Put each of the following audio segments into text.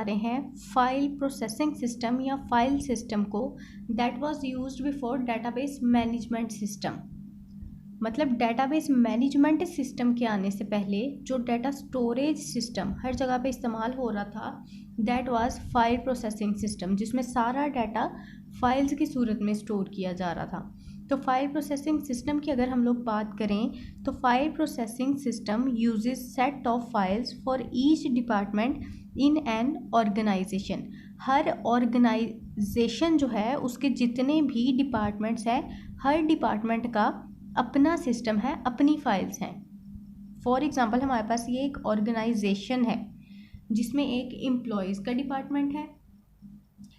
रहे हैं file processing system या फाइल सिस्टम को that was used before database management system. मतलब डेटाबेस मैनेजमेंट सिस्टम के आने से पहले जो डाटा स्टोरेज सिस्टम हर जगह पे इस्तेमाल हो रहा था that was file processing system, जिसमें सारा डाटा फाइल्स की सूरत में स्टोर किया जा रहा था। तो फाइल प्रोसेसिंग सिस्टम की अगर हम लोग बात करें तो file processing system uses set of files for each department in an organization. हर ऑर्गेनाइजेशन जो है उसके जितने भी डिपार्टमेंट्स हैं, हर डिपार्टमेंट का अपना सिस्टम है, अपनी फाइल्स हैं। फॉर एग्जांपल हमारे पास ये एक ऑर्गेनाइजेशन है जिसमें एक एम्प्लॉयज़ का डिपार्टमेंट है,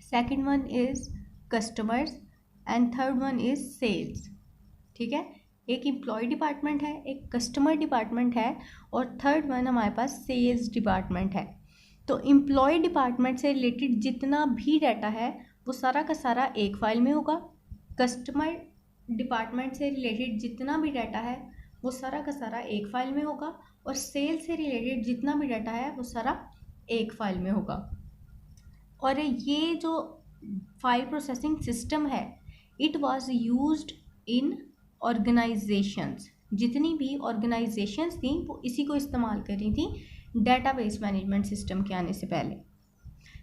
second one is customers and third one is sales. ठीक है, एक एम्प्लॉय डिपार्टमेंट है, एक कस्टमर डिपार्टमेंट है और थर्ड वन हमारे पास सेल्स डिपार्टमेंट है। तो एम्प्लॉय डिपार्टमेंट से रिलेटेड जितना भी डाटा है वो सारा का सारा एक फाइल में होगा। कस्टमर डिपार्टमेंट से रिलेटेड जितना भी डाटा है वो सारा का सारा एक फाइल में होगा और सेल से रिलेटेड जितना भी डाटा है वो सारा एक फाइल में होगा। और ये जो फाइल प्रोसेसिंग सिस्टम है it was used in organisations. जितनी भी ऑर्गेनाइजेशंस थी वो इसी को इस्तेमाल कर रही थी डेटाबेस मैनेजमेंट सिस्टम के आने से पहले।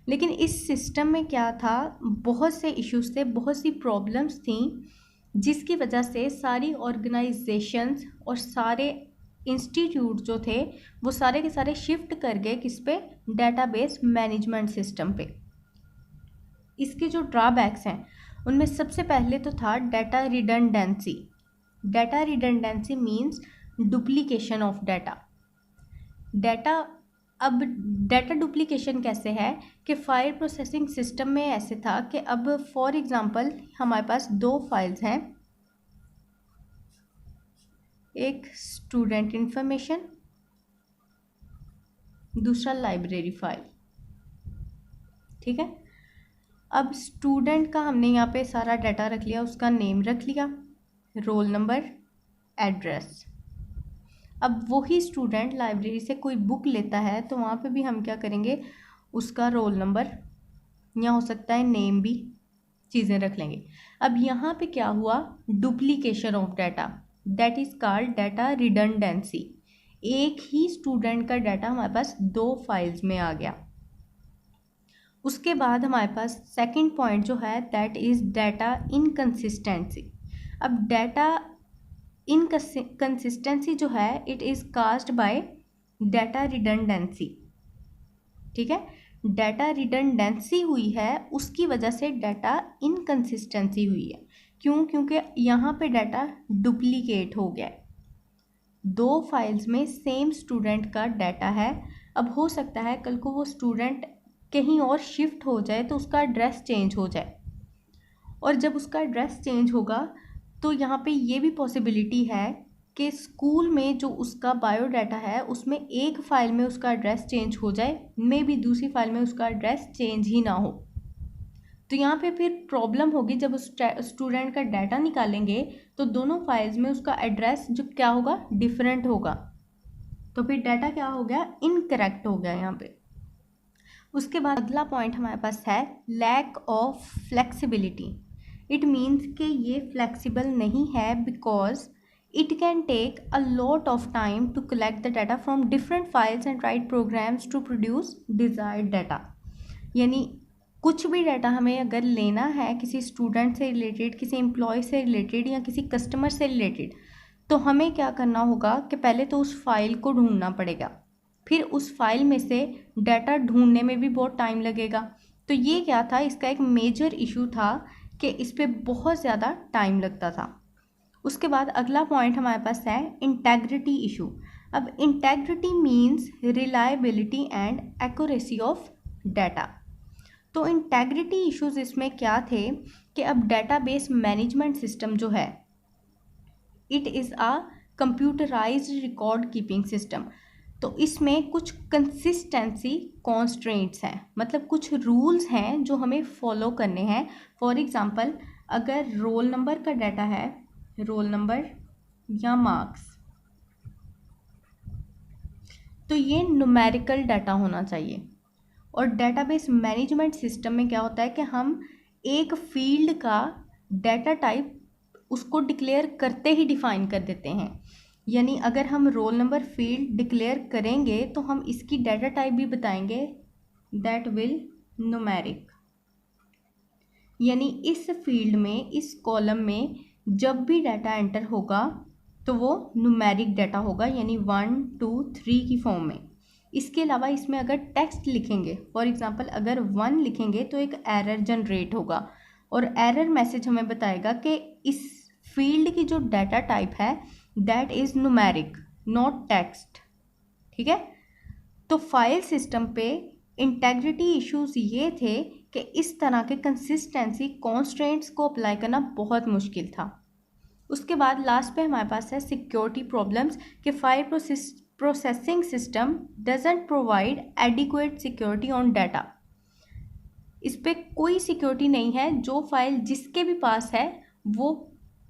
लेकिन इस सिस्टम में क्या था, बहुत से इश्यूज थे, बहुत सी प्रॉब्लम्स थी जिसकी वजह से सारी ऑर्गेनाइजेशंस और सारे इंस्टीट्यूट जो थे वो सारे के सारे शिफ्ट कर गए किस पे, डेटाबेस मैनेजमेंट सिस्टम पे। इसके जो ड्रॉबैक्स हैं उनमें सबसे पहले तो था data redundancy. Data redundancy means duplication of data. अब डाटा डुप्लीकेशन कैसे है कि फाइल प्रोसेसिंग सिस्टम में ऐसे था कि अब फॉर एग्जांपल हमारे पास दो फाइल्स हैं, एक स्टूडेंट इंफॉर्मेशन, दूसरा लाइब्रेरी फाइल। ठीक है, अब स्टूडेंट का हमने यहाँ पे सारा डाटा रख लिया, उसका नेम रख लिया, रोल नंबर, एड्रेस। अब वही स्टूडेंट लाइब्रेरी से कोई बुक लेता है तो वहाँ पे भी हम क्या करेंगे, उसका रोल नंबर या हो सकता है नेम भी चीज़ें रख लेंगे। अब यहाँ पे क्या हुआ, duplication of data, that is called data redundancy. एक ही स्टूडेंट का डाटा हमारे पास दो फाइल्स में आ गया। उसके बाद हमारे पास सेकंड पॉइंट जो है दैट इज़ डाटा इनकंसिस्टेंसी। अब डाटा इनकंसिस्टेंसी जो है it is caused bye data redundancy. ठीक है, डाटा रिडंडेंसी हुई है उसकी वजह से डाटा इनकंसिस्टेंसी हुई है। क्यों? क्योंकि यहाँ पे डाटा डुप्लीकेट हो गया। दो फाइल्स में सेम स्टूडेंट का डाटा है। अब हो सकता है कल को वो स्टूडेंट कहीं और शिफ्ट हो जाए तो उसका एड्रेस चेंज हो जाए, और जब उसका एड्रेस चेंज होगा तो यहाँ पे ये भी पॉसिबिलिटी है कि स्कूल में जो उसका बायोडाटा है उसमें एक फ़ाइल में उसका एड्रेस चेंज हो जाए, मे बी दूसरी फाइल में उसका एड्रेस चेंज ही ना हो। तो यहाँ पे फिर प्रॉब्लम होगी, जब उस स्टूडेंट का डाटा निकालेंगे तो दोनों फाइल्स में उसका एड्रेस जो क्या होगा, डिफरेंट होगा। तो फिर डाटा क्या हो गया, इनकरेक्ट हो गया यहाँ पे। उसके बाद अगला पॉइंट हमारे पास है lack of flexibility. It means कि ये फ्लेक्सिबल नहीं है because it can take a lot of time to collect the data from different files and write programs to produce desired data. यानी कुछ भी डाटा हमें अगर लेना है किसी स्टूडेंट से रिलेटेड, किसी एम्प्लॉय से रिलेटेड या किसी कस्टमर से रिलेटेड, तो हमें क्या करना होगा कि पहले तो उस फाइल को ढूंढना पड़ेगा, फिर उस फाइल में से डाटा ढूंढने में भी बहुत टाइम लगेगा। तो ये क्या था, इसका एक मेजर इशू था कि इस पर बहुत ज़्यादा टाइम लगता था। उसके बाद अगला पॉइंट हमारे पास है इंटेग्रिटी इशू। अब integrity means reliability and accuracy of data. तो इंटेग्रिटी इश्यूज इसमें क्या थे कि अब डेटाबेस मैनेजमेंट सिस्टम जो है it is a computerised record keeping system. तो इसमें कुछ कंसिस्टेंसी कॉन्स्ट्रेंट्स हैं, मतलब कुछ रूल्स हैं जो हमें फॉलो करने हैं। फॉर एग्जांपल अगर रोल नंबर का डाटा है, रोल नंबर या मार्क्स, तो ये न्यूमेरिकल डाटा होना चाहिए। और डेटाबेस मैनेजमेंट सिस्टम में क्या होता है कि हम एक फील्ड का डाटा टाइप उसको डिक्लेयर करते ही डिफाइन कर देते हैं। यानी अगर हम रोल नंबर फील्ड डिक्लेयर करेंगे तो हम इसकी डाटा टाइप भी बताएंगे, दैट विल न्यूमेरिक। यानी इस फील्ड में, इस कॉलम में जब भी डाटा एंटर होगा तो वो न्यूमेरिक डाटा होगा, यानी 1 2 3 की फॉर्म में। इसके अलावा इसमें अगर टेक्स्ट लिखेंगे, फॉर एग्जांपल अगर 1 लिखेंगे तो एक एरर जनरेट होगा और एरर मैसेज हमें बताएगा कि इस फील्ड की जो डाटा टाइप है that is numeric not text. ठीक है, तो फाइल सिस्टम पे इंटेग्रिटी इश्यूज ये थे कि इस तरह के कंसिस्टेंसी कॉन्स्ट्रेंट्स को अप्लाई करना बहुत मुश्किल था। उसके बाद लास्ट पे हमारे पास है सिक्योरिटी प्रॉब्लम्स कि file processing system doesn't provide adequate security on data. इस पे कोई सिक्योरिटी नहीं है, जो फाइल जिसके भी पास है वो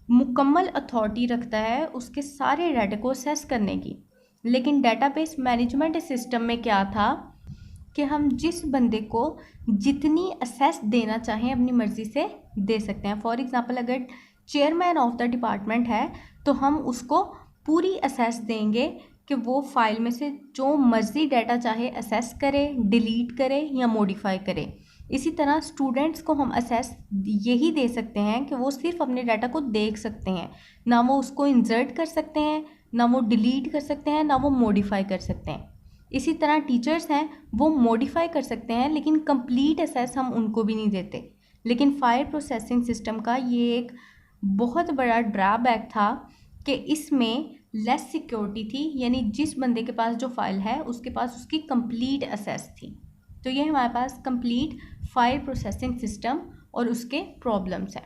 मुकम्मल अथॉरिटी रखता है उसके सारे डाटा को असेस करने की। लेकिन डेटाबेस मैनेजमेंट सिस्टम में क्या था कि हम जिस बंदे को जितनी असेस देना चाहें अपनी मर्ज़ी से दे सकते हैं। फॉर एग्जांपल अगर चेयरमैन ऑफ द डिपार्टमेंट है तो हम उसको पूरी असेस देंगे कि वो फाइल में से जो मर्ज़ी डाटा चाहे असेस करे, डिलीट करे या मॉडिफाई करे। इसी तरह स्टूडेंट्स को हम असेस यही दे सकते हैं कि वो सिर्फ अपने डाटा को देख सकते हैं, ना वो उसको इंसर्ट कर सकते हैं, ना वो डिलीट कर सकते हैं, ना वो मॉडिफाई कर सकते हैं। इसी तरह टीचर्स हैं, वो मॉडिफाई कर सकते हैं लेकिन कंप्लीट असेस हम उनको भी नहीं देते। लेकिन फाइल प्रोसेसिंग सिस्टम का ये एक बहुत बड़ा ड्रॉबैक था कि इसमें लेस सिक्योरिटी थी, यानी जिस बंदे के पास जो फाइल है उसके पास उसकी कंप्लीट असेस थी। तो ये हमारे पास कंप्लीट फाइल प्रोसेसिंग सिस्टम और उसके प्रॉब्लम्स हैं।